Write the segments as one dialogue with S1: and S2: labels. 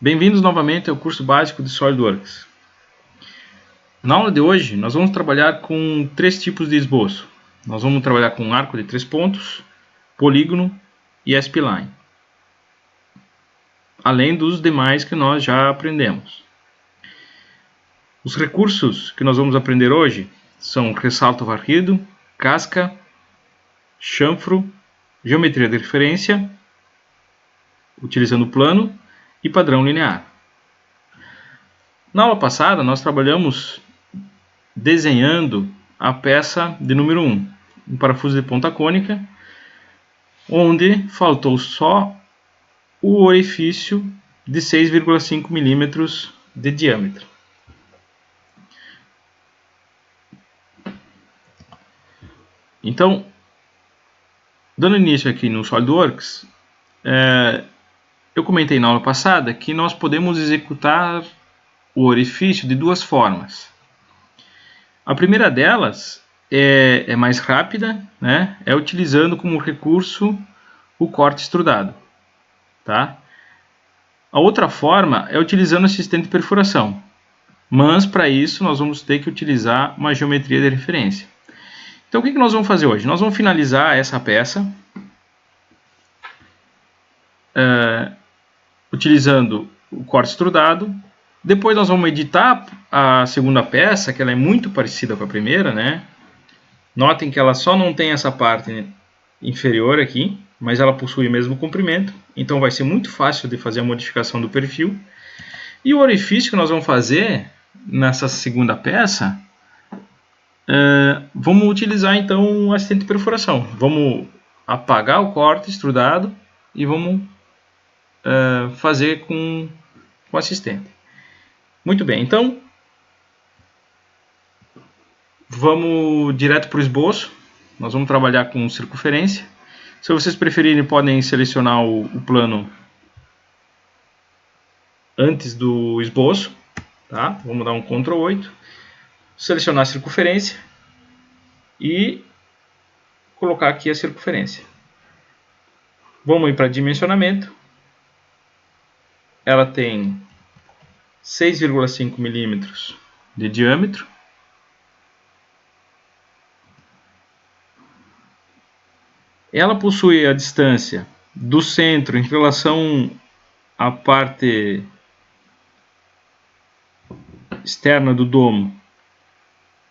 S1: Bem-vindos novamente ao curso básico de SolidWorks. Na aula de hoje, nós vamos trabalhar com 3 tipos de esboço. Nós vamos trabalhar com arco de 3 pontos, polígono e spline, além dos demais que nós já aprendemos. Os recursos que nós vamos aprender hoje são ressalto varrido, casca, chanfro, geometria de referência, utilizando plano e padrão linear. Na aula passada, nós trabalhamos desenhando a peça de número 1, um parafuso de ponta cônica, onde faltou só o orifício de 6,5 mm de diâmetro. Então, dando início aqui no SolidWorks, eu comentei na aula passada que nós podemos executar o orifício de 2 formas. A primeira delas é mais rápida, né? É utilizando como recurso o corte extrudado. Tá? A outra forma é utilizando assistente de perfuração, mas para isso nós vamos ter que utilizar uma geometria de referência. Então o que nós vamos fazer hoje? Nós vamos finalizar essa peça utilizando o corte extrudado. Depois nós vamos editar a segunda peça, que ela é muito parecida com a primeira, né? Notem que ela só não tem essa parte inferior aqui, mas ela possui o mesmo comprimento, então vai ser muito fácil de fazer a modificação do perfil. E o orifício que nós vamos fazer nessa segunda peça, vamos utilizar então um assistente de perfuração. Vamos apagar o corte extrudado e vamos fazer com o assistente. Muito bem, então vamos direto para o esboço. Nós vamos trabalhar com circunferência. Se vocês preferirem, podem selecionar o plano antes do esboço. Tá? Vamos dar um Ctrl 8. Selecionar a circunferência e colocar aqui a circunferência. Vamos ir para dimensionamento. Ela tem 6,5 mm de diâmetro. Ela possui a distância do centro em relação à parte externa do domo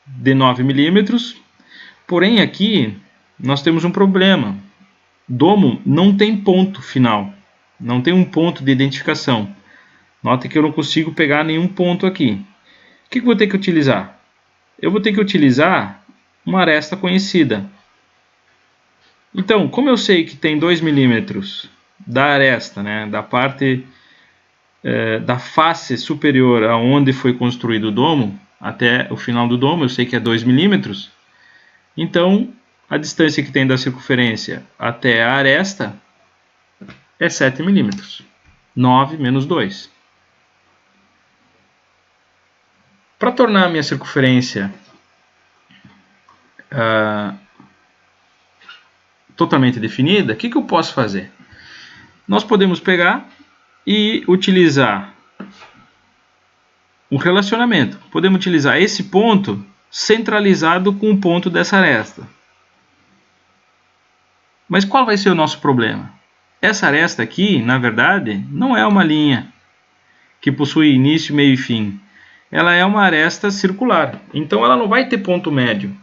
S1: de 9 mm. Porém aqui nós temos um problema. Domo não tem ponto final, não tem um ponto de identificação. Note que eu não consigo pegar nenhum ponto aqui. O que eu vou ter que utilizar? Eu vou ter que utilizar uma aresta conhecida. Então, como eu sei que tem 2 mm da aresta, né, da parte da face superior aonde foi construído o domo, até o final do domo, eu sei que é 2 mm. Então, a distância que tem da circunferência até a aresta é 7 mm. 9 menos 2. Para tornar a minha circunferência totalmente definida, o que eu posso fazer? Nós podemos pegar e utilizar um relacionamento. Podemos utilizar esse ponto centralizado com o ponto dessa aresta. Mas qual vai ser o nosso problema? Essa aresta aqui, na verdade, não é uma linha que possui início, meio e fim. Ela é uma aresta circular. Então ela não vai ter ponto médio.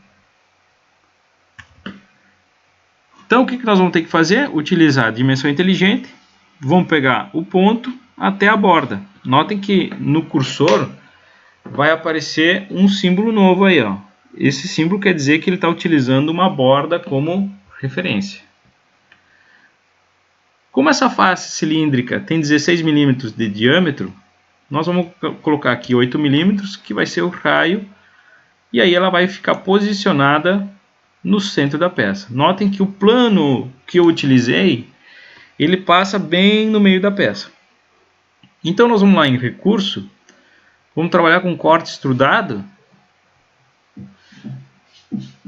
S1: Então o que nós vamos ter que fazer? Utilizar a dimensão inteligente. Vamos pegar o ponto até a borda. Notem que no cursor vai aparecer um símbolo novo aí, ó. Esse símbolo quer dizer que ele está utilizando uma borda como referência. Como essa face cilíndrica tem 16 mm de diâmetro, nós vamos colocar aqui 8 mm, que vai ser o raio, e aí ela vai ficar posicionada no centro da peça. Notem que o plano que eu utilizei, ele passa bem no meio da peça. Então nós vamos lá em recurso, vamos trabalhar com corte extrudado,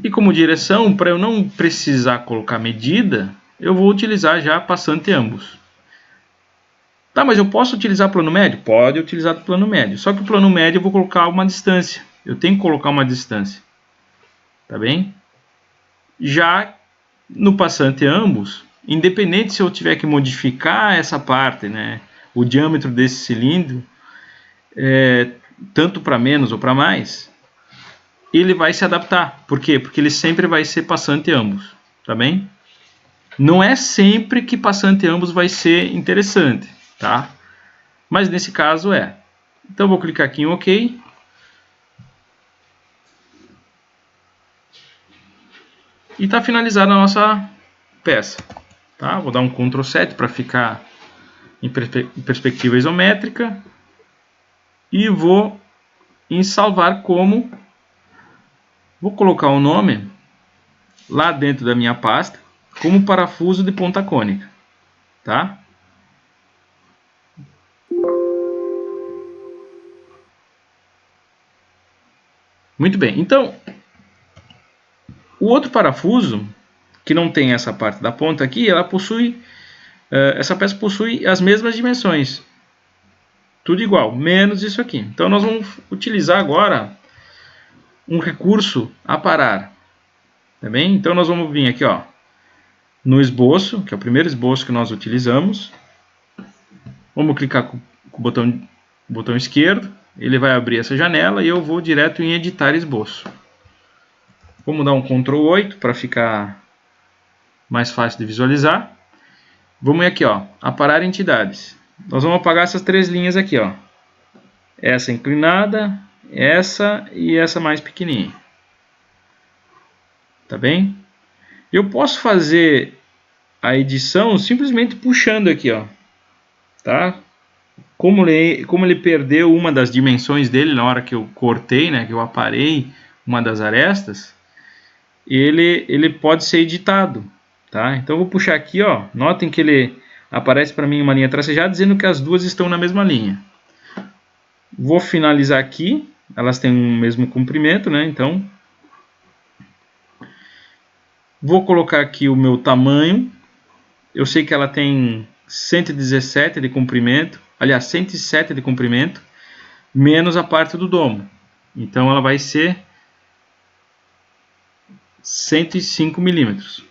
S1: e como direção, para eu não precisar colocar medida, eu vou utilizar já passante ambos. Tá, mas eu posso utilizar plano médio? Pode utilizar o plano médio. Só que o plano médio eu vou colocar uma distância. Eu tenho que colocar uma distância. Tá bem? Já no passante ambos, independente se eu tiver que modificar essa parte, né, o diâmetro desse cilindro, tanto para menos ou para mais, ele vai se adaptar. Por quê? Porque ele sempre vai ser passante ambos. Tá bem? Não é sempre que passante ambos vai ser interessante, tá? Mas nesse caso é. Então eu vou clicar aqui em OK. E está finalizada a nossa peça. Tá? Vou dar um Ctrl 7 para ficar em perspectiva isométrica. E vou em salvar como. Vou colocar o nome lá dentro da minha pasta como parafuso de ponta cônica. Tá? Muito bem. Então, o outro parafuso, que não tem essa parte da ponta aqui, essa peça possui as mesmas dimensões. Tudo igual, menos isso aqui. Então nós vamos utilizar agora um recurso aparar. Tá bem? Então nós vamos vir aqui, ó, no esboço, que é o primeiro esboço que nós utilizamos. Vamos clicar com o botão esquerdo. Ele vai abrir essa janela e eu vou direto em editar esboço. Vamos dar um Ctrl 8 para ficar mais fácil de visualizar. Vamos aqui, ó, aparar entidades. Nós vamos apagar essas três linhas aqui, ó. Essa inclinada, essa e essa mais pequenininha. Tá bem? Eu posso fazer a edição simplesmente puxando aqui, ó. Tá? Como ele perdeu uma das dimensões dele na hora que eu cortei, né, que eu aparei uma das arestas, ele pode ser editado. Tá? Então eu vou puxar aqui, ó. Notem que ele aparece para mim uma linha tracejada dizendo que as duas estão na mesma linha. Vou finalizar aqui. Elas têm o mesmo comprimento, né? Então vou colocar aqui o meu tamanho. Eu sei que ela tem 117 de comprimento, aliás, 107 de comprimento, menos a parte do domo. Então ela vai ser 105 milímetros.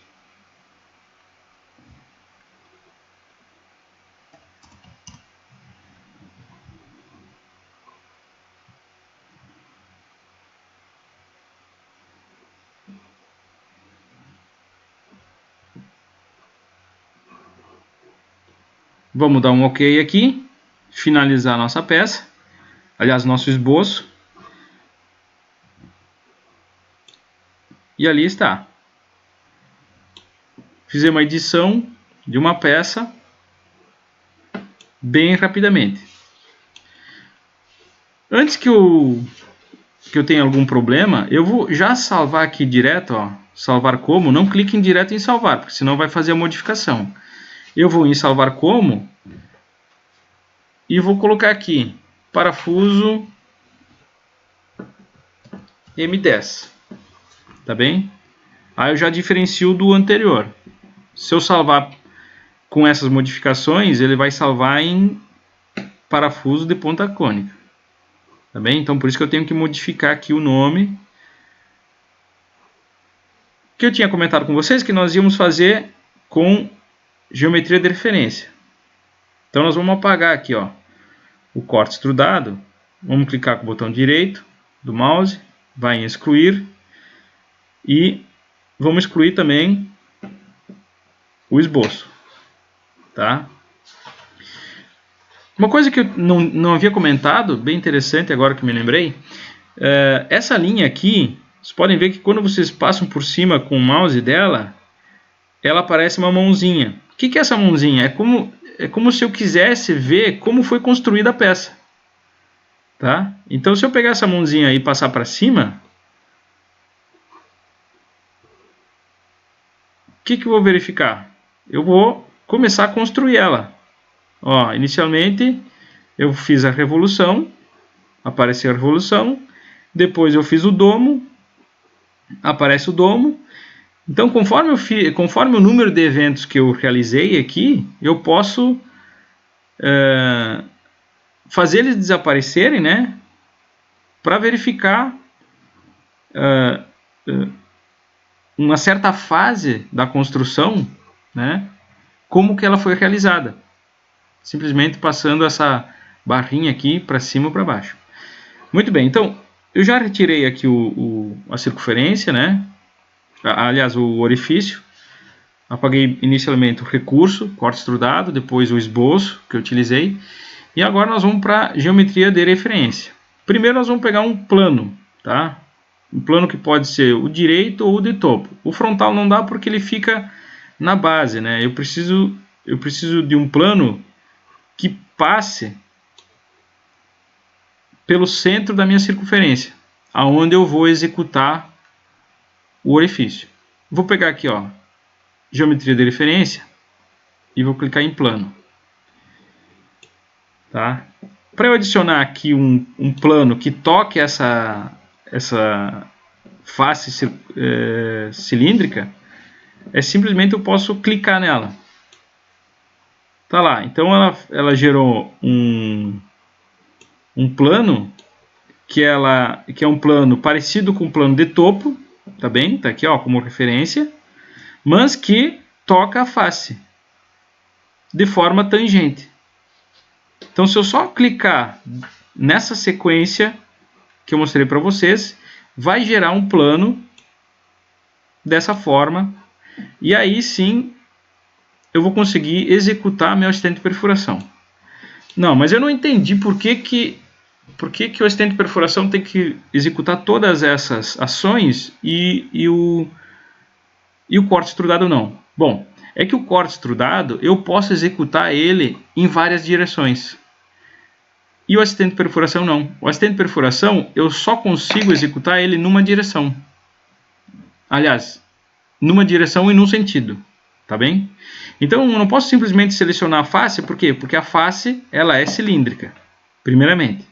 S1: Vamos dar um OK aqui, finalizar a nossa peça, aliás, nosso esboço. E ali está. Fizemos uma edição de uma peça bem rapidamente. Antes que eu tenha algum problema, eu vou já salvar aqui direto, ó, salvar como, não clique em direto em salvar, porque senão vai fazer a modificação. Eu vou em salvar como e vou colocar aqui parafuso M10. Tá bem? Aí eu já diferencio do anterior. Se eu salvar com essas modificações, ele vai salvar em parafuso de ponta cônica. Tá bem? Então por isso que eu tenho que modificar aqui o nome. Que eu tinha comentado com vocês que nós íamos fazer com geometria de referência. Então nós vamos apagar aqui, ó, o corte extrudado. Vamos clicar com o botão direito do mouse, vai em excluir e vamos excluir também o esboço, tá? Uma coisa que eu não havia comentado, bem interessante agora que me lembrei, essa linha aqui, vocês podem ver que quando vocês passam por cima com o mouse dela, ela parece uma mãozinha. O que é essa mãozinha? É como se eu quisesse ver como foi construída a peça. Tá? Então se eu pegar essa mãozinha e passar para cima, o que eu vou verificar? Eu vou começar a construir ela. Ó, inicialmente eu fiz a revolução, apareceu a revolução, depois eu fiz o domo, aparece o domo. Então conforme o número de eventos que eu realizei aqui, eu posso fazer eles desaparecerem, né, para verificar uma certa fase da construção, né, como que ela foi realizada. Simplesmente passando essa barrinha aqui para cima ou para baixo. Muito bem, então eu já retirei aqui a circunferência, né? Aliás, o orifício. Apaguei inicialmente o recurso, corte extrudado, depois o esboço que eu utilizei. E agora nós vamos para a geometria de referência. Primeiro nós vamos pegar um plano, tá? Um plano que pode ser o direito ou o de topo. O frontal não dá porque ele fica na base, né? Eu preciso de um plano que passe pelo centro da minha circunferência, aonde eu vou executar o orifício. Vou pegar aqui, ó, geometria de referência e vou clicar em plano. Tá? Para eu adicionar aqui um plano que toque essa face cilíndrica, simplesmente eu posso clicar nela. Tá lá, então ela gerou um plano que é um plano parecido com o plano de topo, tá bem? Tá aqui, ó, como referência, mas que toca a face de forma tangente. Então, se eu só clicar nessa sequência que eu mostrei para vocês, vai gerar um plano dessa forma, e aí sim eu vou conseguir executar meu assistente de perfuração. Não, mas eu não entendi por que o assistente de perfuração tem que executar todas essas ações e o corte extrudado não. Bom, é que o corte extrudado eu posso executar ele em várias direções. E o assistente de perfuração não. O assistente de perfuração eu só consigo executar ele numa direção. Aliás, numa direção e num sentido. Tá bem? Então eu não posso simplesmente selecionar a face, por quê? Porque a face ela é cilíndrica, primeiramente.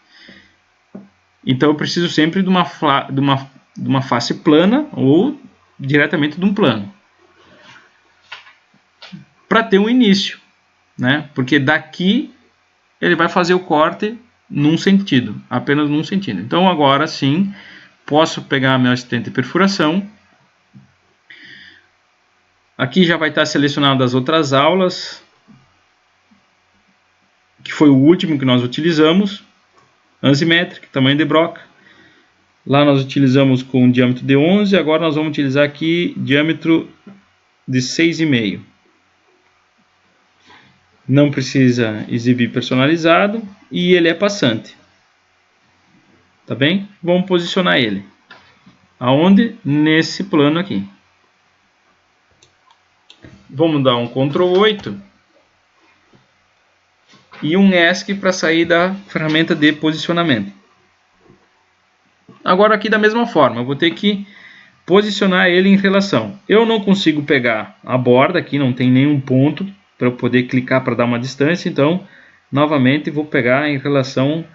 S1: Então eu preciso sempre de uma face plana ou diretamente de um plano. Para ter um início, né? Porque daqui ele vai fazer o corte num sentido, apenas num sentido. Então agora sim, posso pegar meu assistente de perfuração. Aqui já vai estar selecionado as outras aulas, que foi o último que nós utilizamos. Ansimétrica, tamanho de broca. Lá nós utilizamos com diâmetro de 11, agora nós vamos utilizar aqui diâmetro de 6,5. Não precisa exibir personalizado e ele é passante. Tá bem? Vamos posicionar ele. Aonde? Nesse plano aqui. Vamos dar um Ctrl 8 e um ESC para sair da ferramenta de posicionamento. Agora aqui da mesma forma, eu vou ter que posicionar ele em relação. Eu não consigo pegar a borda aqui, não tem nenhum ponto para eu poder clicar para dar uma distância, então novamente vou pegar em relação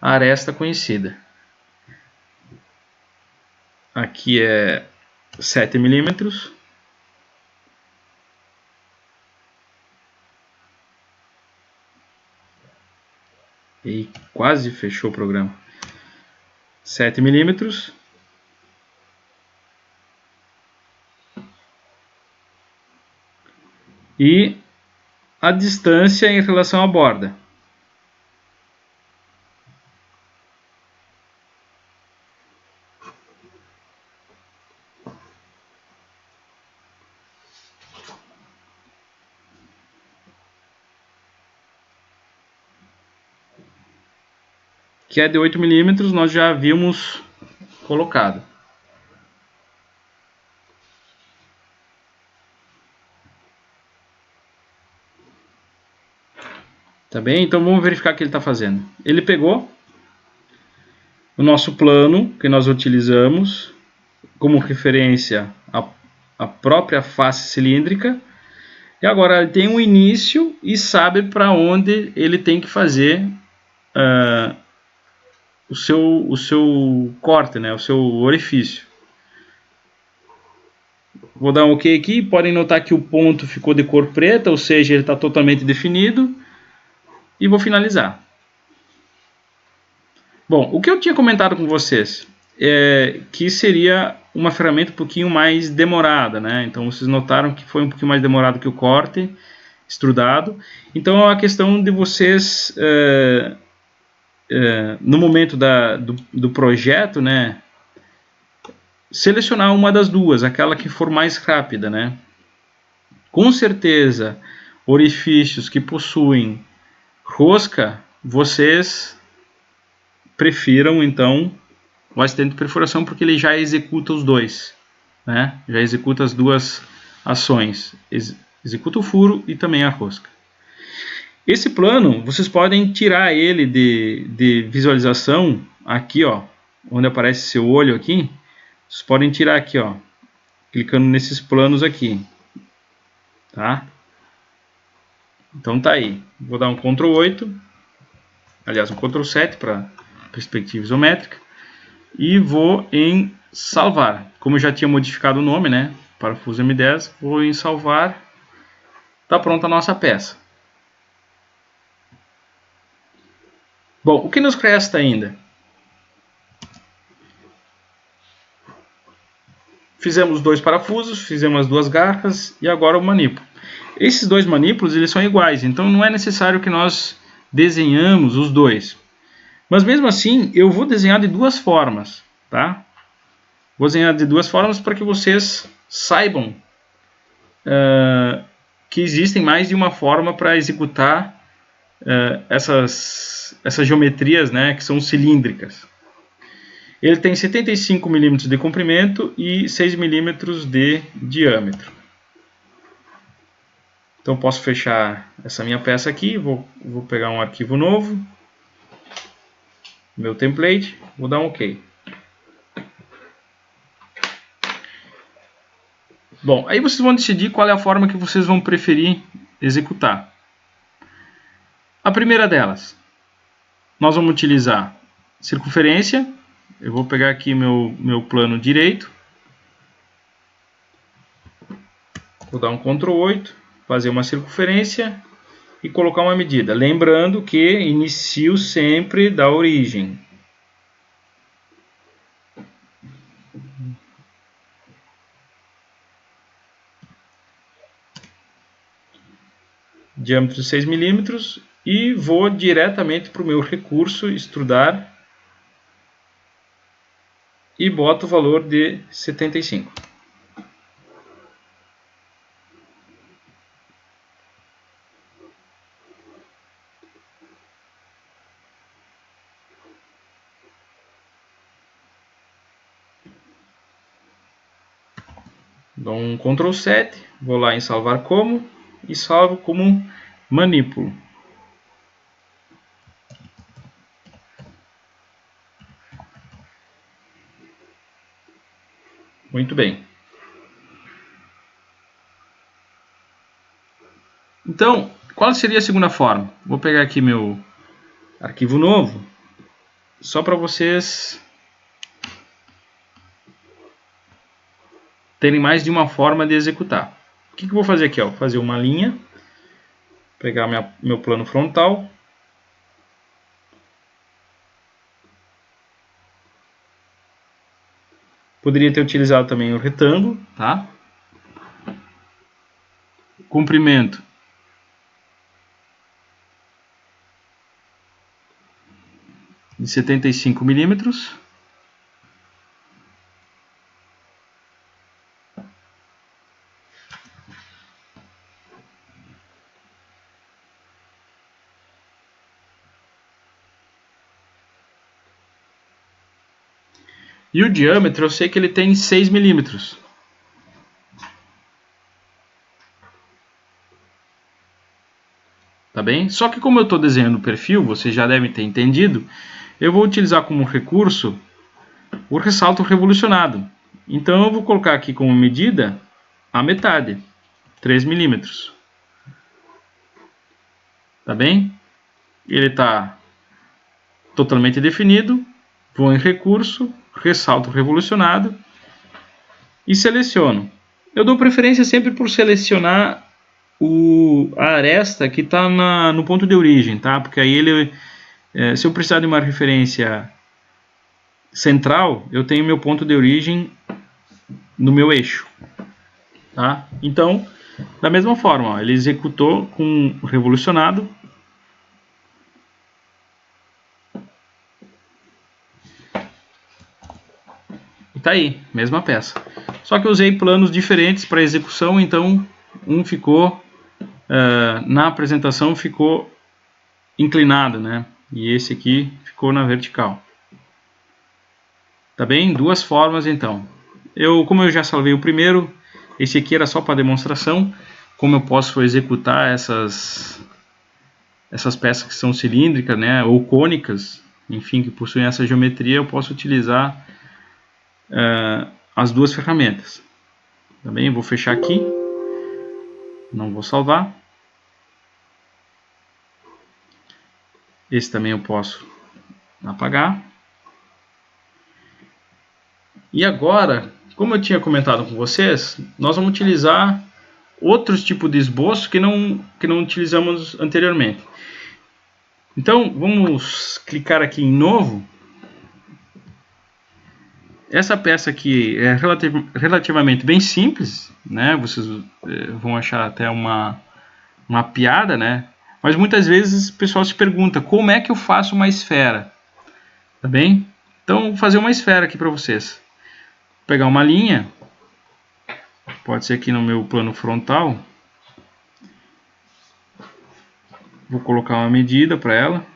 S1: à aresta conhecida. Aqui é 7 milímetros. E quase fechou o programa. 7 milímetros. E a distância em relação à borda. Que é de 8 milímetros, nós já havíamos colocado. Tá bem? Então vamos verificar o que ele está fazendo. Ele pegou o nosso plano que nós utilizamos como referência a própria face cilíndrica, e agora ele tem um início e sabe para onde ele tem que fazer o seu corte, né? O seu orifício. Vou dar um OK aqui. Podem notar que o ponto ficou de cor preta, ou seja, ele está totalmente definido. e vou finalizar. Bom, o que eu tinha comentado com vocês é que seria uma ferramenta um pouquinho mais demorada, né? Então vocês notaram que foi um pouquinho mais demorado que o corte extrudado. Então a questão de vocês no momento do projeto, né, selecionar uma das duas, aquela que for mais rápida, né? Com certeza, orifícios que possuem rosca, vocês prefiram então o assistente de perfuração, porque ele já executa os dois, né? Já executa as duas ações, executa o furo e também a rosca. Esse plano, vocês podem tirar ele de visualização aqui, ó, onde aparece seu olho aqui. Vocês podem tirar aqui, ó, clicando nesses planos aqui, tá? Então tá aí. Vou dar um Ctrl 8, aliás, um Ctrl 7 para perspectiva isométrica, e vou em salvar. Como eu já tinha modificado o nome, né, parafuso M10, vou em salvar. Tá pronta a nossa peça. Bom, o que nos resta ainda? Fizemos 2 parafusos, fizemos as 2 garras e agora o manípulo. Esses 2 manípulos eles são iguais, então não é necessário que nós desenhamos os dois. Mas mesmo assim, eu vou desenhar de 2 formas, tá? Vou desenhar de 2 formas para que vocês saibam que existem mais de uma forma para executar essas geometrias, né, que são cilíndricas. Ele tem 75 mm de comprimento e 6 mm de diâmetro. Então posso fechar essa minha peça aqui, vou pegar um arquivo novo, meu template, vou dar um OK. Bom, aí vocês vão decidir qual é a forma que vocês vão preferir executar. A primeira delas, nós vamos utilizar circunferência. Eu vou pegar aqui meu plano direito, vou dar um Ctrl 8, fazer uma circunferência e colocar uma medida. Lembrando que inicio sempre da origem. Diâmetro de 6 mm e vou diretamente para o meu recurso extrudar e boto o valor de 75. Dou um Ctrl 7, vou lá em salvar como e salvo como manípulo. Muito bem. Então, qual seria a segunda forma? Vou pegar aqui meu arquivo novo, só para vocês terem mais de uma forma de executar. O que eu vou fazer aqui? Vou fazer uma linha, pegar meu plano frontal, poderia ter utilizado também o retângulo, tá? Comprimento de 75 milímetros. E o diâmetro eu sei que ele tem 6 milímetros. Tá bem? Só que como eu estou desenhando o perfil, vocês já devem ter entendido, eu vou utilizar como recurso o ressalto revolucionado. Então eu vou colocar aqui como medida a metade, 3 milímetros. Tá bem? Ele está totalmente definido. Vou em recurso, ressalto revolucionado e seleciono. Eu dou preferência sempre por selecionar a aresta que está no ponto de origem, tá? Porque aí se eu precisar de uma referência central, eu tenho meu ponto de origem no meu eixo, tá? Então, da mesma forma, ó, ele executou com revolucionado. E tá aí, mesma peça. Só que eu usei planos diferentes para execução, então um ficou na apresentação ficou inclinado, né? E esse aqui ficou na vertical. Tá bem? Duas formas então. Como eu já salvei o primeiro, esse aqui era só para demonstração. Como eu posso executar essas peças que são cilíndricas, né? Ou cônicas, enfim, que possuem essa geometria, eu posso utilizar as duas ferramentas. Tá bem? Vou fechar aqui. Não vou salvar. Esse também eu posso apagar. E agora, como eu tinha comentado com vocês, nós vamos utilizar outros tipos de esboço que não utilizamos anteriormente. Então, vamos clicar aqui em novo. Essa peça aqui é relativamente bem simples, né? Vocês vão achar até uma piada, né? Mas muitas vezes o pessoal se pergunta, como é que eu faço uma esfera? Tá bem? Então, vou fazer uma esfera aqui para vocês. Vou pegar uma linha, pode ser aqui no meu plano frontal. Vou colocar uma medida para ela.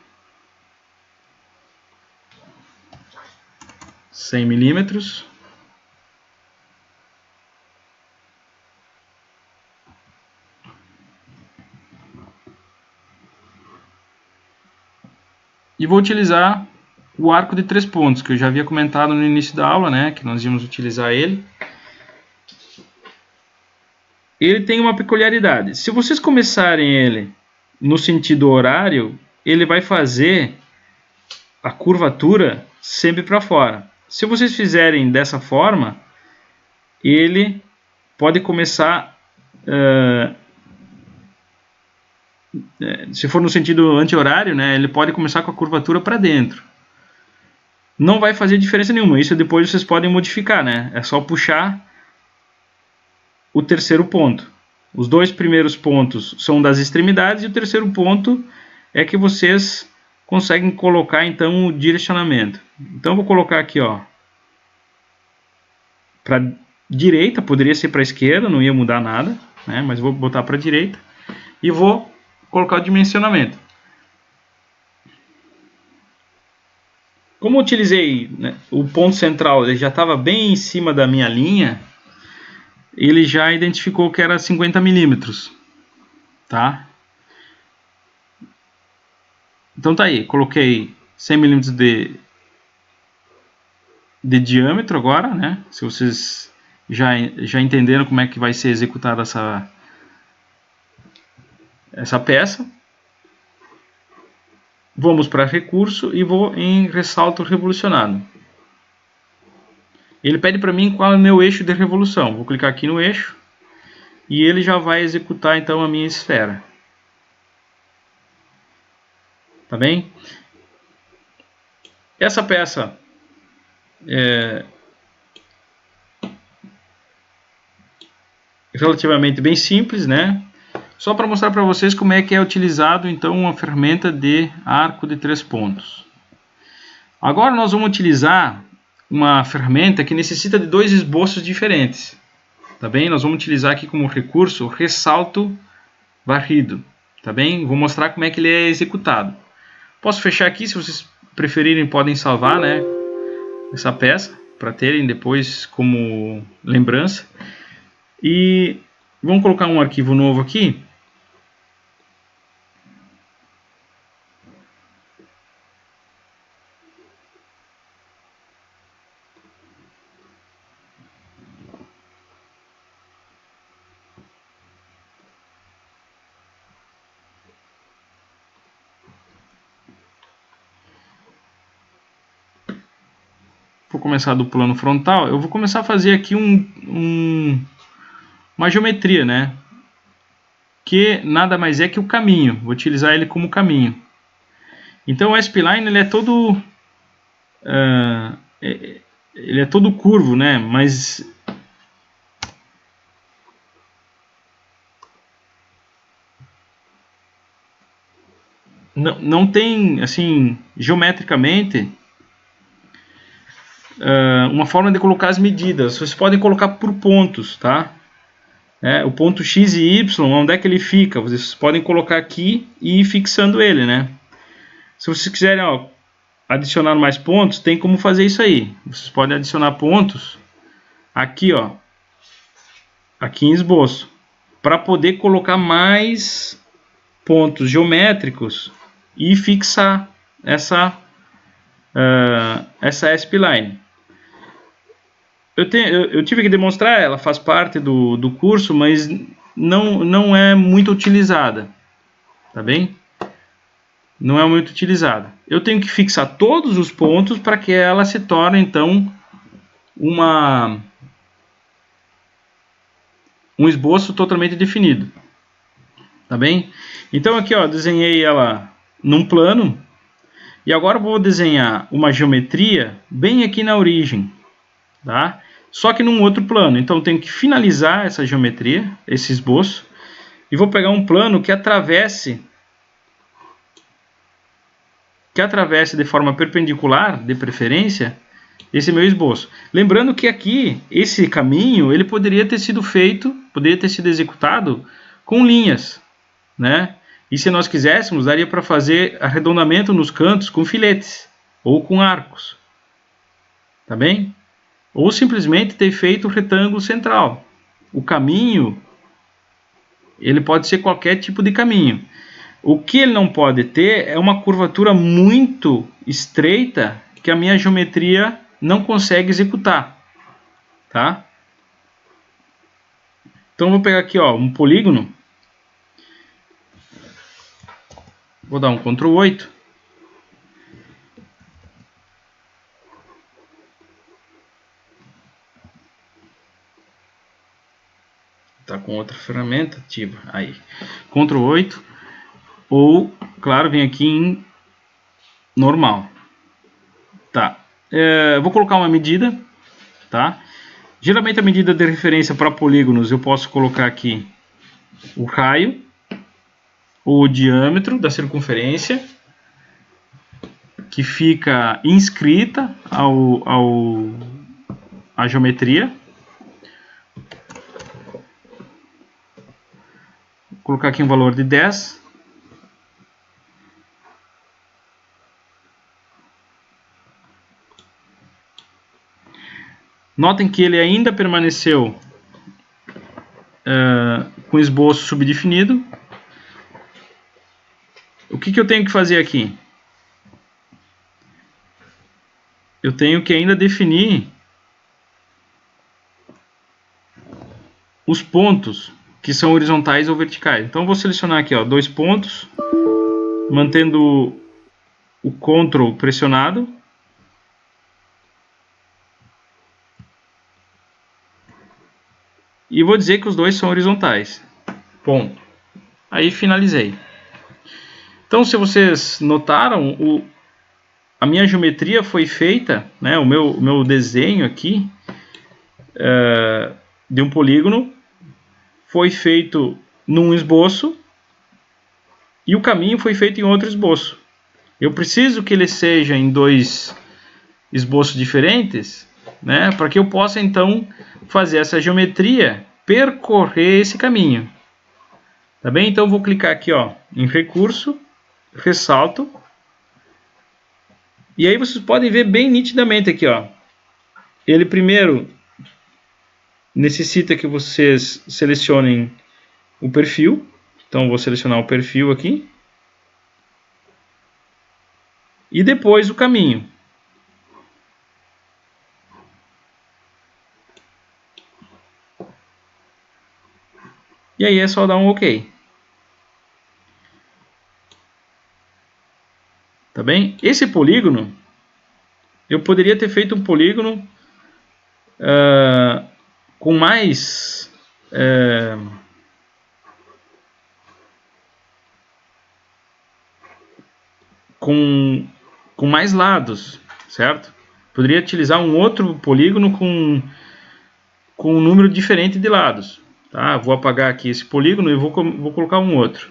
S1: 100 milímetros. E vou utilizar o arco de 3 pontos, que eu já havia comentado no início da aula, né? Que nós íamos utilizar ele. Ele tem uma peculiaridade. Se vocês começarem ele no sentido horário, ele vai fazer a curvatura sempre para fora. Se vocês fizerem dessa forma, ele pode começar, se for no sentido anti-horário, né, ele pode começar com a curvatura para dentro. Não vai fazer diferença nenhuma, isso depois vocês podem modificar, né? É só puxar o terceiro ponto. Os dois primeiros pontos são das extremidades e o terceiro ponto é que vocês conseguem colocar então o direcionamento. Então vou colocar aqui, ó, para direita, poderia ser para esquerda, não ia mudar nada, né? Mas vou botar para direita e vou colocar o dimensionamento. Como eu utilizei, né, o ponto central, ele já estava bem em cima da minha linha, ele já identificou que era 50 milímetros, tá? Então tá aí, coloquei 100 milímetros de diâmetro agora, né? Se vocês já entenderam como é que vai ser executada essa peça. Vamos para recurso e vou em ressalto revolucionado. Ele pede para mim qual é o meu eixo de revolução. Vou clicar aqui no eixo e ele já vai executar então a minha esfera. Tá bem? Essa peça é relativamente bem simples, né? Só para mostrar para vocês como é que é utilizado então uma ferramenta de arco de 3 pontos. Agora nós vamos utilizar uma ferramenta que necessita de dois esboços diferentes. Tá bem? Nós vamos utilizar aqui como recurso o ressalto varrido. Tá bem? Vou mostrar como é que ele é executado. Posso fechar aqui, se vocês preferirem podem salvar, né, essa peça para terem depois como lembrança. E vamos colocar um arquivo novo aqui. Vou começar do plano frontal. Eu vou começar a fazer aqui uma geometria, né? que nada mais é que o caminho. Vou utilizar ele como caminho. Então o spline ele é todo ele é todo curvo, né? Mas não tem, assim, geometricamente uma forma de colocar as medidas. Vocês podem colocar por pontos, tá? O ponto X e Y, onde é que ele fica? Vocês podem colocar aqui e ir fixando ele, né? Se vocês quiserem adicionar mais pontos, tem como fazer isso aí. Vocês podem adicionar pontos aqui, aqui em esboço, para poder colocar mais pontos geométricos e fixar essa spline. Eu tive que demonstrar, ela faz parte do curso, mas não é muito utilizada, tá bem? Não é muito utilizada. Eu tenho que fixar todos os pontos para que ela se torne, então, um esboço totalmente definido, tá bem? Então aqui, desenhei ela num plano, e agora eu vou desenhar uma geometria bem aqui na origem, tá? Só que num outro plano. Então eu tenho que finalizar essa geometria, esse esboço, e vou pegar um plano que atravesse de forma perpendicular, de preferência, esse meu esboço. Lembrando que aqui, esse caminho, ele poderia ter sido executado com linhas, né? E se nós quiséssemos, daria para fazer arredondamento nos cantos com filetes ou com arcos, tá bem? Ou simplesmente ter feito o retângulo central. O caminho, ele pode ser qualquer tipo de caminho. O que ele não pode ter é uma curvatura muito estreita que a minha geometria não consegue executar, tá? Então vou pegar aqui, um polígono. Vou dar um Ctrl 8. Tá com outra ferramenta ativa. Aí. Ctrl 8. Ou, claro, vem aqui em normal. Tá. Vou colocar uma medida, tá? Geralmente a medida de referência para polígonos eu posso colocar aqui o raio, o diâmetro da circunferência, que fica inscrita à geometria. Vou colocar aqui um valor de 10. Notem que ele ainda permaneceu com esboço subdefinido. O que eu tenho que fazer aqui? Eu tenho que ainda definir os pontos que são horizontais ou verticais. Então vou selecionar aqui, 2 pontos, mantendo o Ctrl pressionado. E vou dizer que os dois são horizontais. Ponto. Aí finalizei. Então, se vocês notaram, a minha geometria foi feita, né, o meu desenho aqui de um polígono foi feito num esboço e o caminho foi feito em outro esboço. Eu preciso que ele seja em 2 esboços diferentes, né, para que eu possa então fazer essa geometria percorrer esse caminho. Tá bem? Então eu vou clicar aqui, em recurso, ressalto. E aí vocês podem ver bem nitidamente aqui, ele primeiro necessita que vocês selecionem o perfil. Então vou selecionar o perfil aqui. E depois o caminho. E aí é só dar um OK. Tá bem? Esse polígono, eu poderia ter feito um polígono com mais com mais lados, certo? Poderia utilizar um outro polígono com um número diferente de lados. Tá? Vou apagar aqui esse polígono e vou colocar um outro.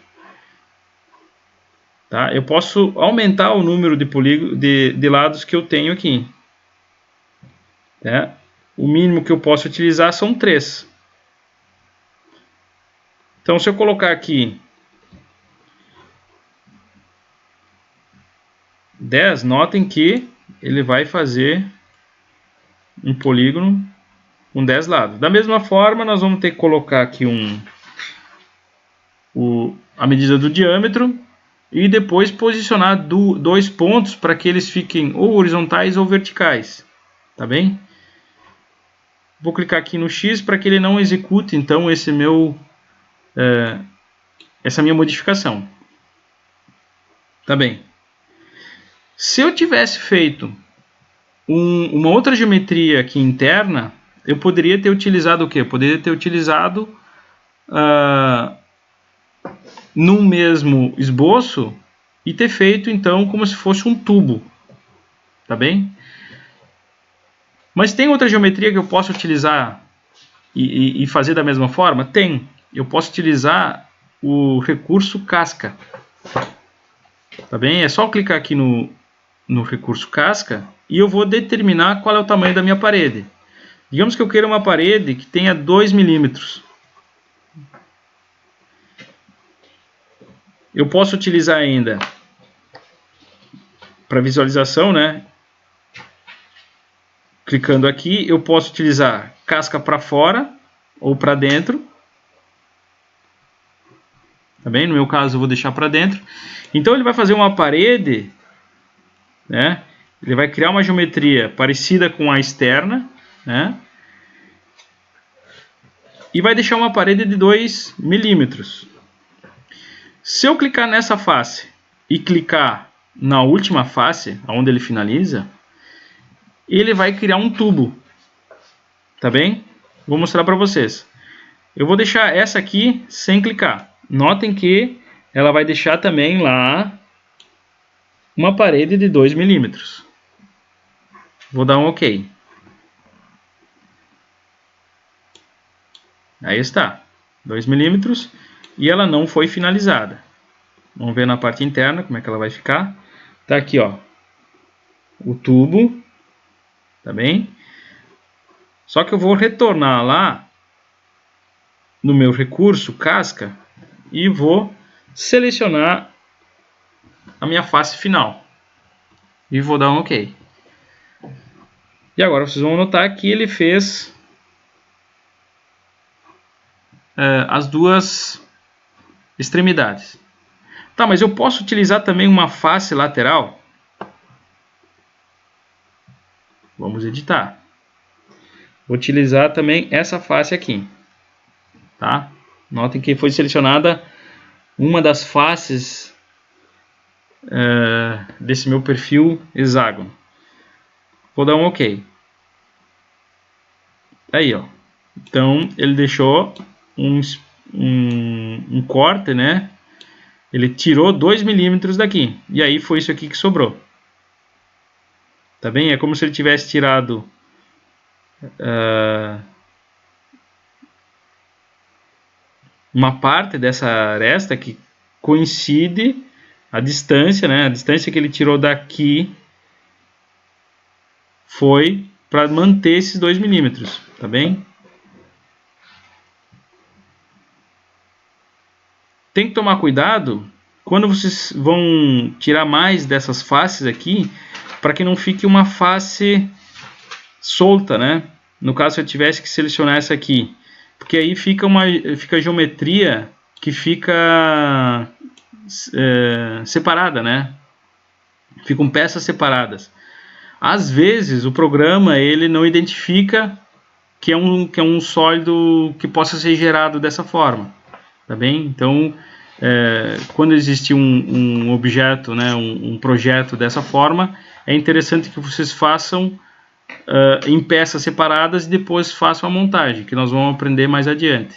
S1: Tá? Eu posso aumentar o número de lados que eu tenho aqui. Tá? O mínimo que eu posso utilizar são 3. Então, se eu colocar aqui 10, notem que ele vai fazer um polígono com 10 lados. Da mesma forma, nós vamos ter que colocar aqui a medida do diâmetro e depois posicionar dois pontos para que eles fiquem ou horizontais ou verticais. Tá bem? Vou clicar aqui no X para que ele não execute então essa minha modificação. Tá bem? Se eu tivesse feito uma outra geometria aqui interna, eu poderia ter utilizado o quê? Eu poderia ter utilizado num mesmo esboço e ter feito então como se fosse um tubo. Tá bem? Mas tem outra geometria que eu posso utilizar e fazer da mesma forma? Tem. Eu posso utilizar o recurso casca. Tá bem? É só clicar aqui no recurso casca e eu vou determinar qual é o tamanho da minha parede. Digamos que eu queira uma parede que tenha 2 milímetros. Eu posso utilizar ainda para visualização, né? Clicando aqui, eu posso utilizar casca para fora ou para dentro. Tá bem? No meu caso, eu vou deixar para dentro. Então, ele vai fazer uma parede, né? Ele vai criar uma geometria parecida com a externa, né? E vai deixar uma parede de 2 milímetros. Se eu clicar nessa face e clicar na última face, onde ele finaliza, ele vai criar um tubo. Tá bem? Vou mostrar para vocês. Eu vou deixar essa aqui sem clicar. Notem que ela vai deixar também lá uma parede de 2 milímetros. Vou dar um OK. Aí está. 2 milímetros. E ela não foi finalizada. Vamos ver na parte interna como é que ela vai ficar. Tá aqui, ó, o tubo. Tá bem? Só que eu vou retornar lá no meu recurso casca e vou selecionar a minha face final. E vou dar um OK. E agora vocês vão notar que ele fez as duas extremidades. Tá, mas eu posso utilizar também uma face lateral? Vamos editar. Vou utilizar também essa face aqui. Tá? Notem que foi selecionada uma das faces desse meu perfil hexágono. Vou dar um OK. Aí, ó. Então, ele deixou um corte, né? Ele tirou 2 milímetros daqui. E aí foi isso aqui que sobrou. Tá bem? É como se ele tivesse tirado uma parte dessa aresta que coincide a distância, né? A distância que ele tirou daqui foi para manter esses 2 milímetros. Tá bem? Tem que tomar cuidado quando vocês vão tirar mais dessas faces aqui, para que não fique uma face solta, né? No caso, se eu tivesse que selecionar essa aqui, porque aí fica a geometria que fica separada, né? Ficam peças separadas. Às vezes o programa ele não identifica que é um sólido que possa ser gerado dessa forma, tá bem? Então, quando existe um objeto, né, um projeto dessa forma, é interessante que vocês façam em peças separadas e depois façam a montagem, que nós vamos aprender mais adiante.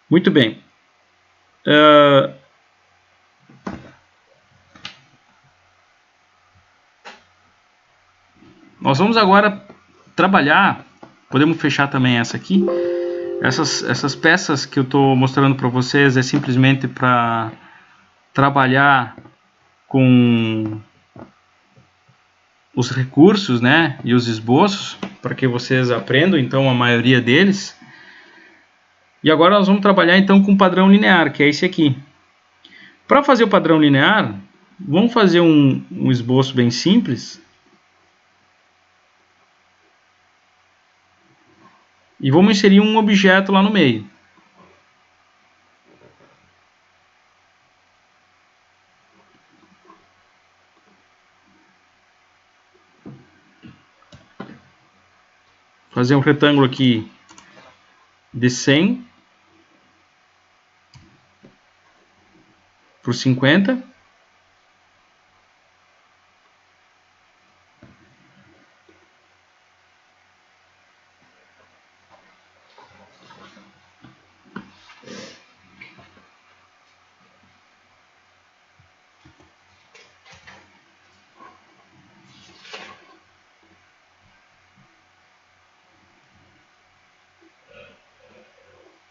S1: Muito bem. Nós vamos agora trabalhar, podemos fechar também essa aqui. Essas peças que eu estou mostrando para vocês é simplesmente para trabalhar com os recursos, né, e os esboços, para que vocês aprendam então a maioria deles. E agora nós vamos trabalhar então com o padrão linear, que é esse aqui. Para fazer o padrão linear, vamos fazer um esboço bem simples. E vamos inserir um objeto lá no meio. Fazer um retângulo aqui de 100 por 50.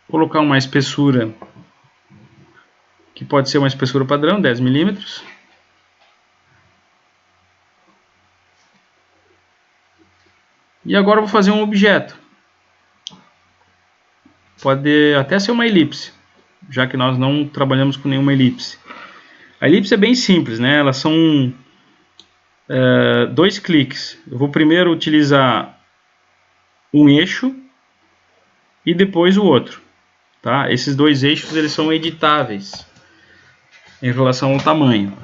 S1: Colocar uma espessura, que pode ser uma espessura padrão, 10 milímetros. E agora eu vou fazer um objeto. Pode até ser uma elipse, já que nós não trabalhamos com nenhuma elipse. A elipse é bem simples, né? Elas são 2 cliques. Eu vou primeiro utilizar um eixo e depois o outro. Tá? Esses 2 eixos eles são editáveis em relação ao tamanho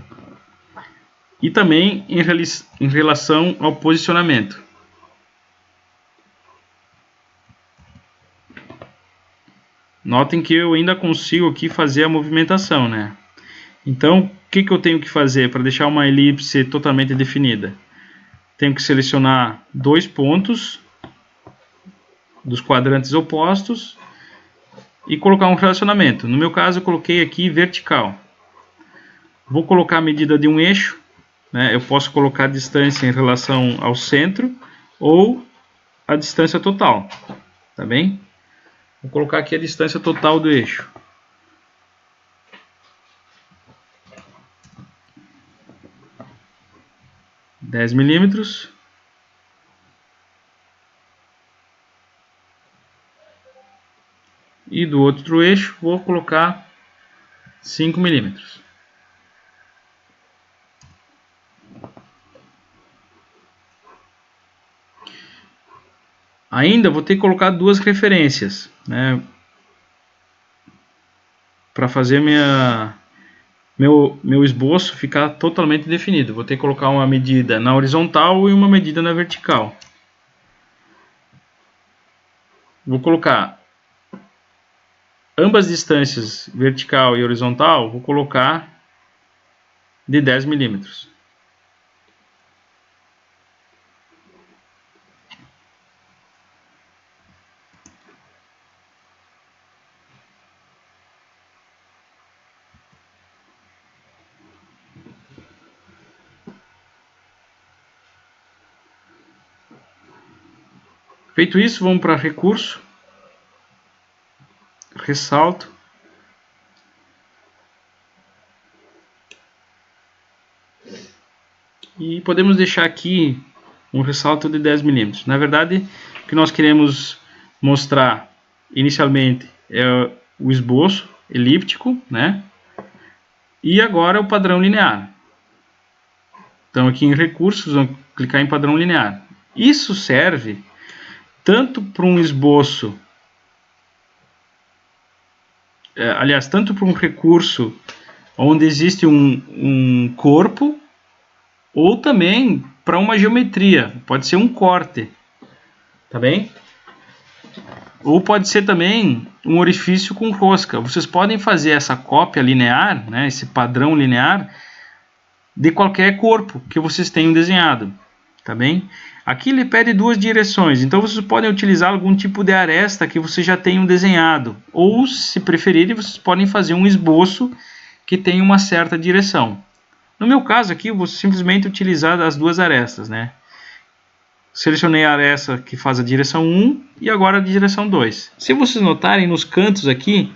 S1: e também em relação ao posicionamento. Notem que eu ainda consigo aqui fazer a movimentação, né? Então, o que eu tenho que fazer para deixar uma elipse totalmente definida? Tenho que selecionar 2 pontos dos quadrantes opostos e colocar um relacionamento. No meu caso, eu coloquei aqui vertical. Vou colocar a medida de um eixo, né? Eu posso colocar a distância em relação ao centro ou a distância total, tá bem? Vou colocar aqui a distância total do eixo. (10 milímetros). E do outro eixo vou colocar 5 milímetros. Ainda vou ter que colocar 2 referências, né, para fazer meu esboço ficar totalmente definido. Vou ter que colocar uma medida na horizontal e uma medida na vertical. Vou colocar ambas distâncias, vertical e horizontal, vou colocar de 10 milímetros. Feito isso, vamos para recurso, ressalto, e podemos deixar aqui um ressalto de 10 milímetros. Na verdade, o que nós queremos mostrar inicialmente é o esboço elíptico, né? E agora o padrão linear. Então aqui em recursos, vamos clicar em padrão linear. Isso serve tanto para um esboço, aliás, tanto para um recurso onde existe um corpo, ou também para uma geometria, pode ser um corte, tá bem? Ou pode ser também um orifício com rosca. Vocês podem fazer essa cópia linear, né, esse padrão linear, de qualquer corpo que vocês tenham desenhado, tá bem? Aqui ele pede duas direções, então vocês podem utilizar algum tipo de aresta que vocês já tenham desenhado, ou se preferirem, vocês podem fazer um esboço que tenha uma certa direção. No meu caso aqui, eu vou simplesmente utilizar as duas arestas, né? Selecionei a aresta que faz a direção 1 e agora a direção 2. Se vocês notarem, nos cantos aqui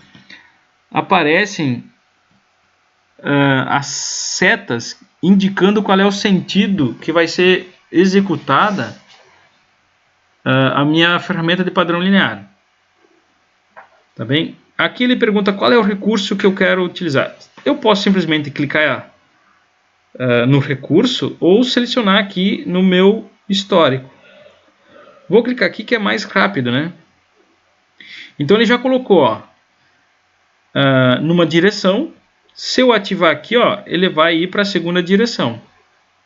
S1: aparecem as setas indicando qual é o sentido que vai ser executada a minha ferramenta de padrão linear. Tá bem? Aqui ele pergunta qual é o recurso que eu quero utilizar. Eu posso simplesmente clicar no recurso ou selecionar aqui no meu histórico. Vou clicar aqui que é mais rápido, né? Então ele já colocou, ó, numa direção. Se eu ativar aqui, ó, ele vai ir para a segunda direção.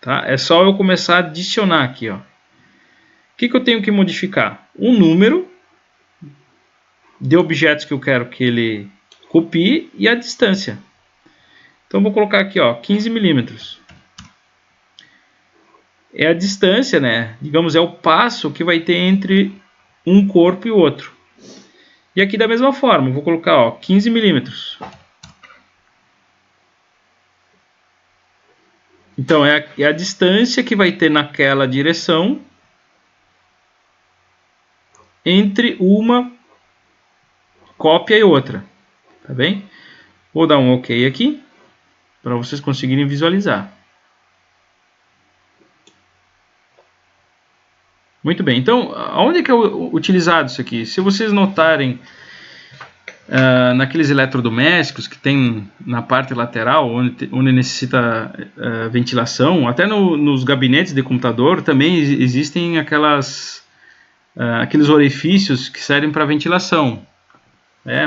S1: Tá? É só eu começar a adicionar aqui, ó. O que eu tenho que modificar? O número de objetos que eu quero que ele copie e a distância. Então vou colocar aqui, ó, 15 milímetros. É a distância, né? Digamos, é o passo que vai ter entre um corpo e o outro. E aqui da mesma forma, vou colocar, ó, 15 milímetros. Então é a distância que vai ter naquela direção entre uma cópia e outra. Tá bem? Vou dar um OK aqui para vocês conseguirem visualizar. Muito bem, então, onde é que é utilizado isso aqui? Se vocês notarem naqueles eletrodomésticos que tem na parte lateral, onde necessita ventilação, até nos gabinetes de computador também existem aqueles orifícios que servem para ventilação.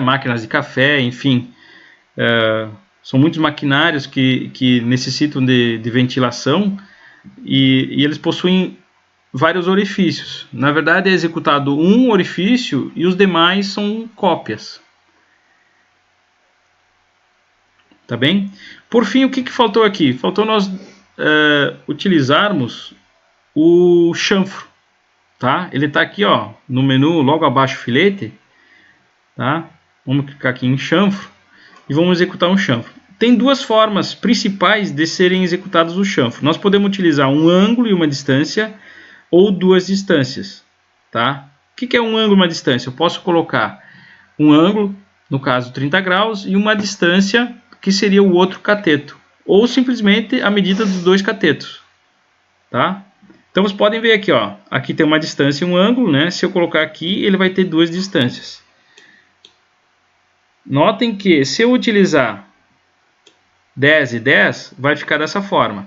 S1: Máquinas de café, enfim. São muitos maquinários que necessitam de ventilação e eles possuem vários orifícios. Na verdade é executado um orifício e os demais são cópias. Tá bem? Por fim, o que faltou aqui? Faltou nós utilizarmos o chanfro. Tá? Ele está aqui, ó, no menu logo abaixo filete. Tá? Vamos clicar aqui em chanfro e vamos executar um chanfro. Tem duas formas principais de serem executados o chanfro. Nós podemos utilizar um ângulo e uma distância ou duas distâncias. Tá? O que é um ângulo e uma distância? Eu posso colocar um ângulo, no caso 30 graus, e uma distância que seria o outro cateto. Ou simplesmente a medida dos dois catetos. Tá? Então vocês podem ver aqui, ó, aqui tem uma distância e um ângulo, né? Se eu colocar aqui, ele vai ter duas distâncias. Notem que se eu utilizar 10 e 10, vai ficar dessa forma.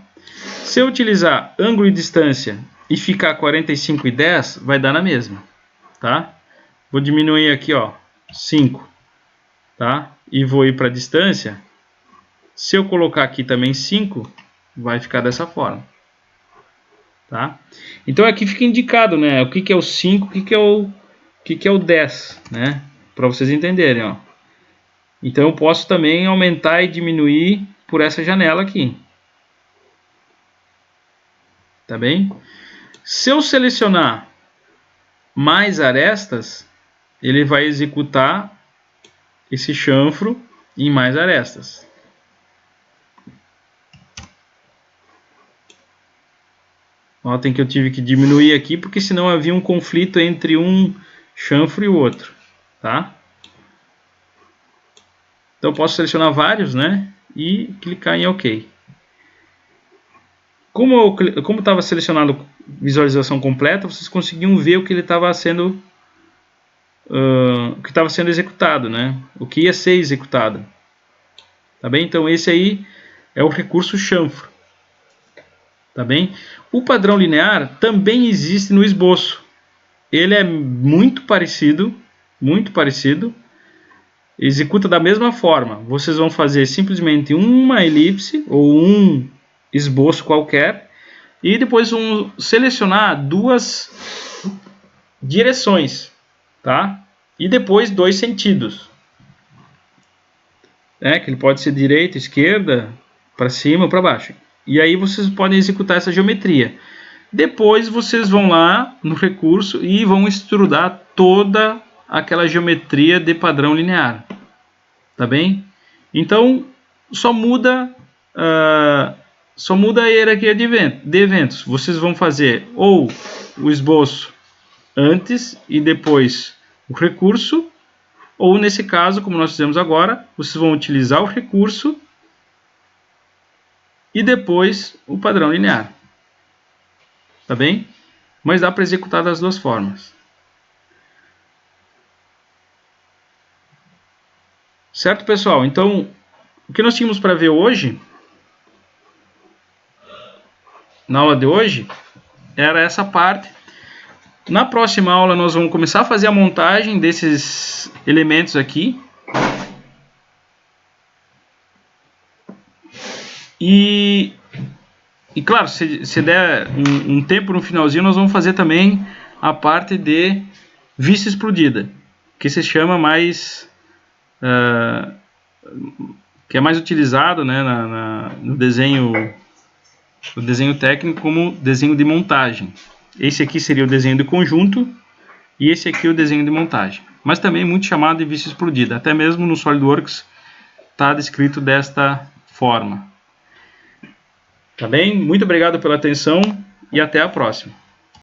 S1: Se eu utilizar ângulo e distância e ficar 45 e 10, vai dar na mesma. Tá? Vou diminuir aqui, ó, 5. Tá? E vou ir para a distância. Se eu colocar aqui também 5, vai ficar dessa forma. Tá? Então aqui fica indicado, né, o que é o 5, o que é o 10, né? Para vocês entenderem, ó. Então eu posso também aumentar e diminuir por essa janela aqui. Tá bem? Se eu selecionar mais arestas, ele vai executar esse chanfro em mais arestas. Notem que eu tive que diminuir aqui, porque senão havia um conflito entre um chanfro e o outro. Tá? Então eu posso selecionar vários, né? E clicar em OK. Como estava selecionado visualização completa, vocês conseguiam ver o que ele estava sendo executado, né? O que ia ser executado. Tá bem? Então esse aí é o recurso chanfro. Tá bem? O padrão linear também existe no esboço. Ele é muito parecido, executa da mesma forma. Vocês vão fazer simplesmente uma elipse ou um esboço qualquer e depois vão selecionar duas direções, tá? E depois dois sentidos. Que ele pode ser direita, esquerda, para cima ou para baixo. E aí vocês podem executar essa geometria. Depois vocês vão lá no recurso e vão extrudar toda aquela geometria de padrão linear. Tá bem? Então, só muda a hierarquia de eventos. Vocês vão fazer ou o esboço antes e depois o recurso, ou nesse caso, como nós fizemos agora, vocês vão utilizar o recurso e depois o padrão linear. Tá bem? Mas dá para executar das duas formas. Certo, pessoal? Então, o que nós tínhamos para ver hoje, na aula de hoje, era essa parte. Na próxima aula nós vamos começar a fazer a montagem desses elementos aqui. E claro, se der um tempo no finalzinho, nós vamos fazer também a parte de vista explodida, que se chama mais... que é mais utilizado, né, no desenho técnico como desenho de montagem. Esse aqui seria o desenho de conjunto e esse aqui é o desenho de montagem. Mas também muito chamado de vista explodida. Até mesmo no SolidWorks está descrito desta forma. Tá bem? Muito obrigado pela atenção e até a próxima.